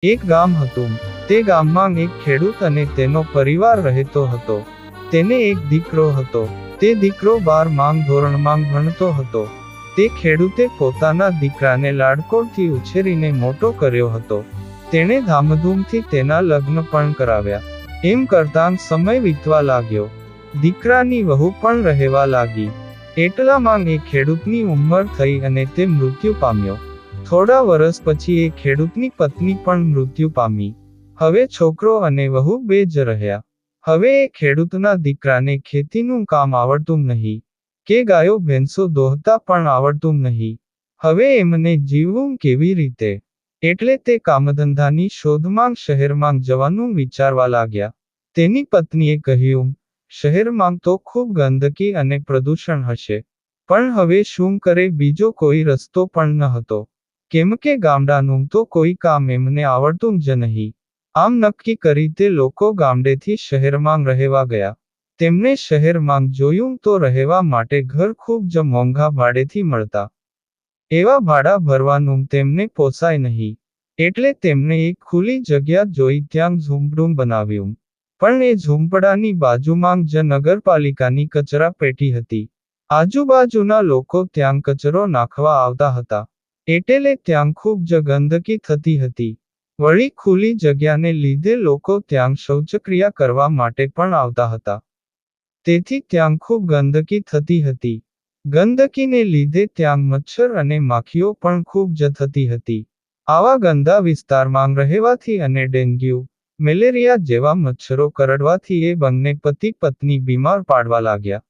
એક ગામ હતું. તે ગામમાં એક ખેડૂત અને તેનો પરિવાર રહેતો હતો. તેને એક દીકરો હતો. તે દીકરો 12મા ધોરણમાં ભણતો હતો. તે ખેડૂતે પોતાના દીકરાને લાડકોડથી ઉછેરીને મોટો કર્યો હતો. તેણે ધામધૂમથી તેના લગ્ન પણ કરાવ્યા. એમ કરતાં સમય વીતવા લાગ્યો. દીકરાની વહુ પણ રહેવા લાગી. એટલામાં એ ખેડૂતની ઉંમર થઈ અને તે મૃત્યુ પામ્યો. થોડા વર્ષ પછી એ ખેડૂતની પત્ની પણ મૃત્યુ પામી. હવે છોકરો અને વહુ બે જ રહ્યા. હવે એ ખેડૂતના દીકરાને ખેતીનું કામ આવડતું નહીં, કે ગાયો ભેંસો દોહતા પણ આવડતું નહીં. હવે એમને જીવવું કેવી રીતે? એટલે તે કામધંધાની શોધમાં શહેરમાં જવાનું વિચારવા લાગ્યા. તેની પત્નીએ કહ્યું, શહેરમાં તો ખૂબ ગંદકી અને પ્રદૂષણ હશે. પણ હવે શું કરે? બીજો કોઈ રસ્તો પણ ન હતો. કેમ કે ગામડાનું તો કોઈ કામ એમને આવડતું જ નહીં. આમ નક્કી કરી તે લોકો ગામડેથી શહેરમાં રહેવા ગયા. તેમને શહેરમાં જોયું તો રહેવા માટે ઘર ખૂબ જ મોંઘા ભાડેથી મળતા. એવા ભાડા ભરવાનું તેમને પોસાય નહીં. એટલે તેમણે એક ખુલ્લી જગ્યા જોઈ ત્યાં ઝૂંપડું બનાવ્યું. પણ એ ઝૂંપડાની બાજુમાં જ નગરપાલિકાની કચરા પેટી હતી. આજુબાજુના લોકો ત્યાં કચરો નાખવા આવતા હતા. એટલે ત્યાં ખૂબ જ ગંદકી થતી હતી. વળી ખુલ્લી જગ્યાને લીધે લોકો ત્યાં શૌચક્રિયા કરવા માટે પણ આવતા હતા. તેથી ત્યાં ખૂબ ગંદકી થતી હતી. ગંદકીને લીધે ત્યાં મચ્છર અને માખીઓ પણ ખૂબ જ થતી હતી. આવા ગંદા વિસ્તારમાં રહેવાથી અને ડેન્ગ્યુ, મેલેરિયા જેવા મચ્છરો કરડવાથી એ બંને પતિ પત્ની બીમાર પાડવા લાગ્યા.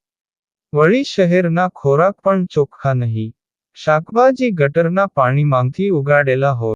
વળી શહેરના ખોરાક પણ ચોખ્ખા નહીં. શાકભાજી ગટરના પાણીમાંથી ઉગાડેલા હોય.